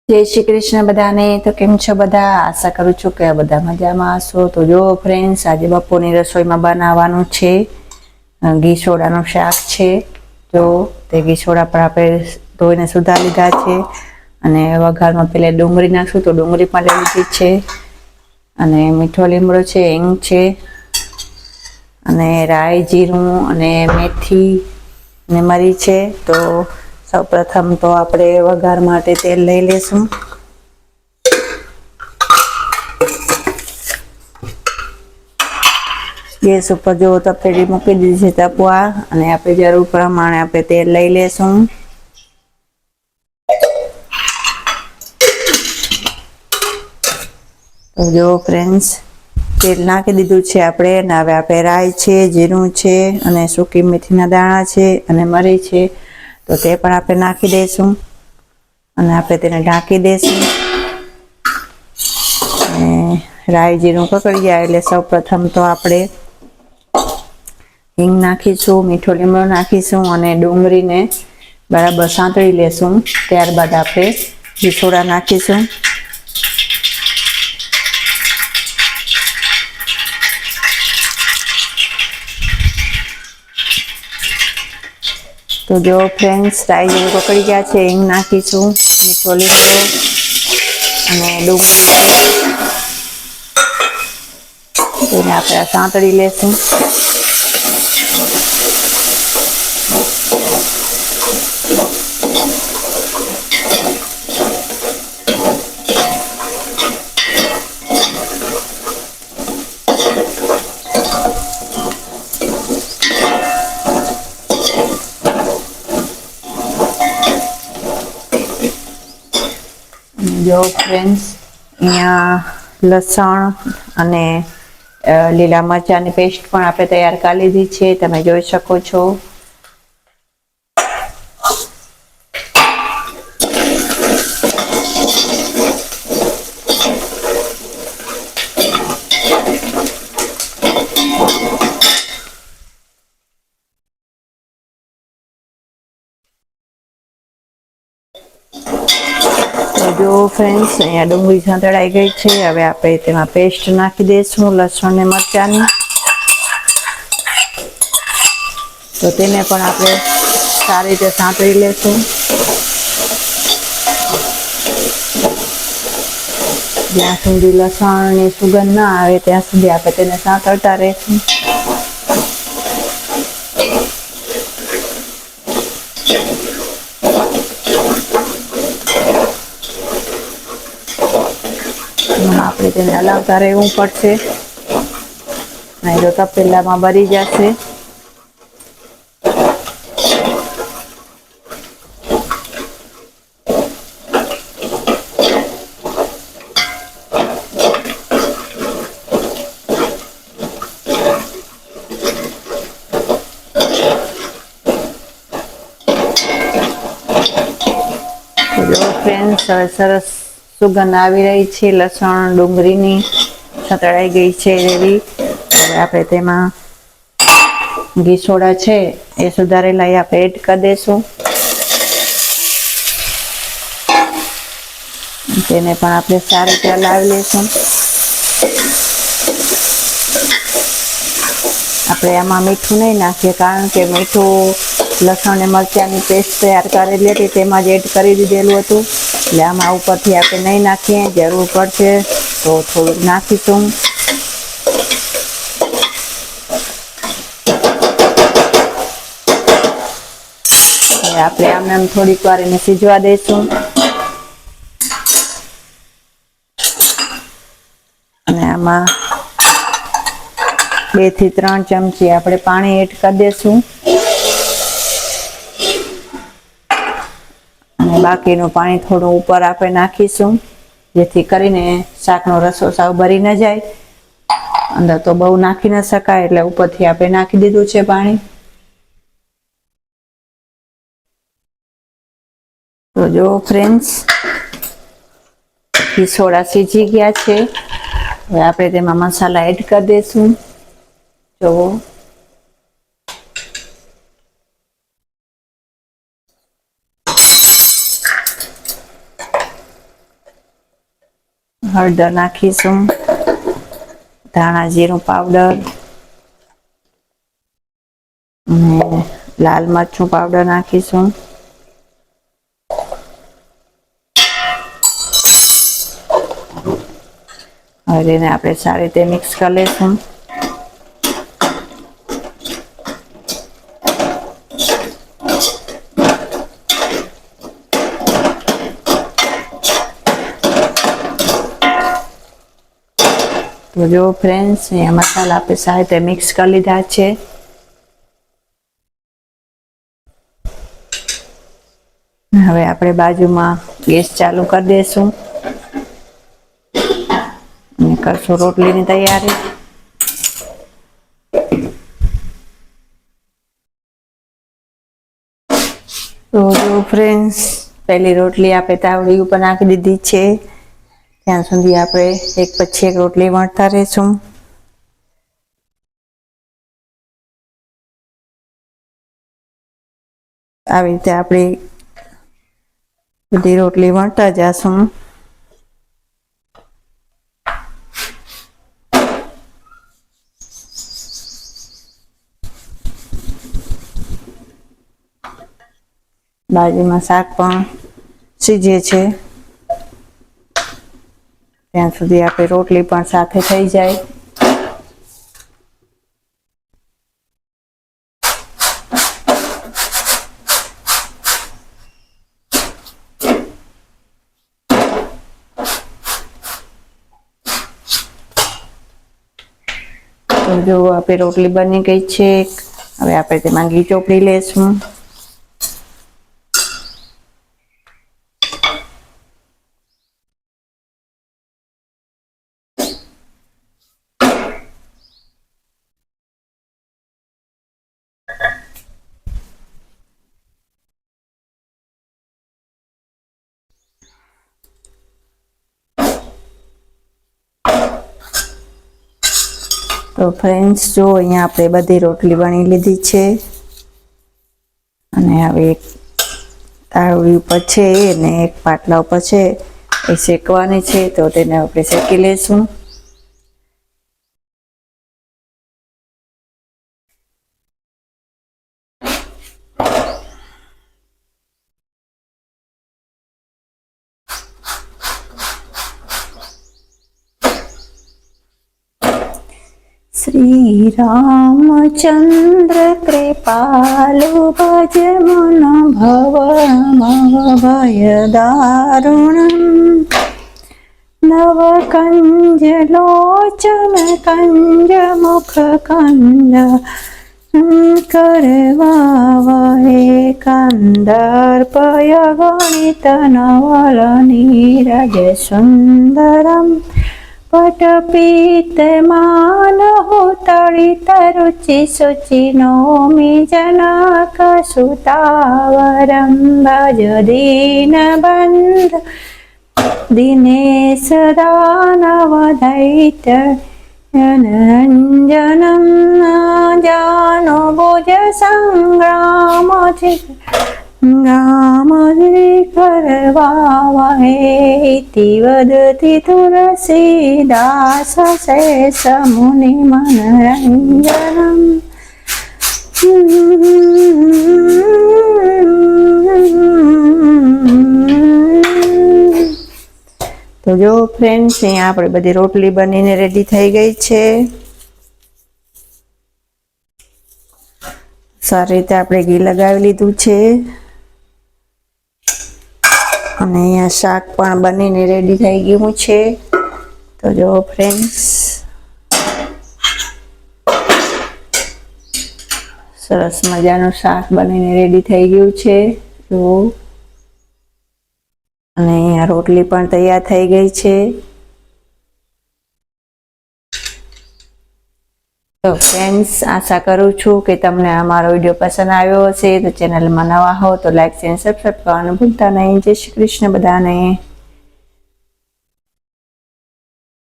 जय श्री कृष्ण बधाने। तो केम छो बधा? आशा करूं छुं के बधा मजामां हशो। तो जो फ्रेंड्स, आज बपोरनी रसोईमां बनाववानुं छे घी सोडानुं शाक छे। तो ते घी सोडा पण आपणे धोईने सुधा लीधा छे अने वघारमां पहेला डુંગળી नाखशुं। तो डુંગળી पण लई लीधी छे अने मीठो લીમડો छे, हिंग छे अने राई, जीरुं अने मेथी ने मरी छे। तो सौ प्रथम तो आपणे वघार माटे तेल लई लेशुं। गैस पर जो तपेली मूकी दीधी छे तपवा अने आपणे जरूर प्रमाणे आपणे तेल लई लेशुं। तो जो फ्रेंड्स, तेल नाखी दीधुं छे आपणे ने हवे आपणे राई छे, जीरुं छे अने सूकी मेथीना दाणा छे अने मरी छे। तो ते पण आपणे नाखी देशुं अने आपणे तेने ढांकी देशुं। राई जीरुं ककड़ी जाय એટલે સૌ પ્રથમ તો આપણે હિંગ નાખીશું, મીઠો લીમડો નાખીશું અને ડુંગળીને બરાબર સાંતળી લેશું। ત્યારબાદ આપણે ઘી સોડા નાખીશું। तो जो फ्रेंड्स, राई जेवुं ककड़ी गया छे, हिंग नाखीશું, मीठो લીમડો અને ડુંગળી તેને આપણે સાંતળી લેશું। जो फ्रेंड्स, अहींया लसण अने લીલા મરચાની પેસ્ટ પણ આપણે તૈયાર કરી લીધી છે, તમે જોઈ શકો છો। तो जो फ्रेंड्स, अहींया डુંગળી સંતળાઈ ગઈ છે। હવે આપણે તેમાં પેસ્ટ નાખી દઈશું લસણ ને મરચાની। तो તેને પણ આપણે સારી રીતે સાંતળી લેશું। જ્યાં સુધી લસણની સુગંધ ના આવે ત્યાં સુધી આપણે તેને સાંતળતા રહીશું। આપણે તેને હલાવતા રહેવું પડશે, નહીં તો તપેલામાં બળી જશે। જો ફ્રેન્ડ્સ, હવે સરસ સુગંધ આવી રહી છે લસણ ડુંગળીની, સંતળાઈ ગઈ છે એવી। હવે આપણે તેમાં ઘી સોડા છે એ સુધારેલા આપણે એડ કરી દઈશું। તેને પણ આપણે સારી રીતે હલાવી લઈશું। આપણે આમાં મીઠું નહીં નાખીએ, કારણ કે મીઠું લસણ ને મરચાંની પેસ્ટ તૈયાર કરેલી હતી તેમાં જ એડ કરી દીધેલું હતું, એટલે આમાં ઉપરથી આપણે નહીં નાખીએ। જરૂર પડશે તો થોડુંક નાખીશું। આપણે આમ થોડીક વાર એને સીજવા દઈશું અને આમાં 2 થી 3 ચમચી આપણે પાણી એડ કરી દઈશું અને બાકીનું પાણી થોડું ઉપર આપણે નાખીશું, જેથી કરીને શાકનો રસો સાવ ભરી ન જાય। અંદર તો બહુ નાખી ન શકાય, એટલે ઉપરથી આપણે નાખી દીધું છે પાણી। તો જો ફ્રેન્ડ્સ, ઘી સોડા સીજી ગયા છે। હવે આપણે તેમાં મસાલા એડ કરી દઈશું। જો હળદર નાખીશું, ધાણા જીરું પાવડર અને લાલ મરચું પાવડર નાખીશું. હવે એને આપણે સારી રીતે મિક્સ કરી લઈશું. તો જો ફ્રેન્ડ્સ, અહીંયા મસાલા આપણે સારી રીતે મિક્સ કરી લીધા છે. હવે આપણે બાજુમાં ગેસ ચાલુ કરી દઈશું અને કરશું રોટલીની તૈયારી. તો જો ફ્રેન્ડ્સ, પહેલી રોટલી આપણે તાવડી ઉપર નાખી દીધી છે. ત્યાં સુધી આપણે એક પછી એક રોટલી વણતા રહીશું. આવી રીતે આપણે બધી રોટલી વણતા જશું. બાજુમાં શાક પણ સીજે છે ત્યાં સુધી આપણે રોટલી પણ સાથે થઈ જાય. તો જો આપણી રોટલી બની ગઈ છે. હવે આપણે તેમાં ઘી ચોપડી લેશું. તો ફ્રેન્ડ્સ, જો અહીંયા આપણે બધી રોટલી વણી લીધી છે અને હવે એક તાવડી ઉપર છે અને એક પાટલા ઉપર છે એ શેકવાની છે. તો તેને આપણે શેકી લઈશું. श्री रामचंद्र कृपालु भज मन भय दारुणम् नव कंज लोचन कंज मुख कंद करवावहे कंदर्पय गणित नवल नीरज सुंदरम् पटपीतमानहो तडितरुचि शुचि नौमि जनकसुतावरं भज दीनबन्ध दिनेश दानवदैत्य रञ्जनं जानो भुज संग्रामधि करवावहेति वदति तुलसीदास शेष मुनिमनरञ्जनम् તો જો ફ્રેન્ડ્સ, અહીંયા આપણે બધી રોટલી બનીને રેડી થઈ ગઈ છે. સારી રીતે આપણે ઘી લગાવી લીધું છે અને અહીંયા શાક પણ બનીને રેડી થઈ ગયું છે. તો જો ફ્રેન્ડ્સ, સરસ મજાનું શાક બનીને રેડી થઈ ગયું છે. તો અને અહીંયા રોટલી પણ તૈયાર થઈ ગઈ છે. તો ફ્રેન્ડ્સ, આશા કરું છું કે તમને અમારો વિડીયો પસંદ આવ્યો હશે. તો ચેનલમાં નવા હો તો લાઈક અને સબસ્ક્રાઈબ કરવાનું ભૂલતા નહીં. જય શ્રી કૃષ્ણ બધાને.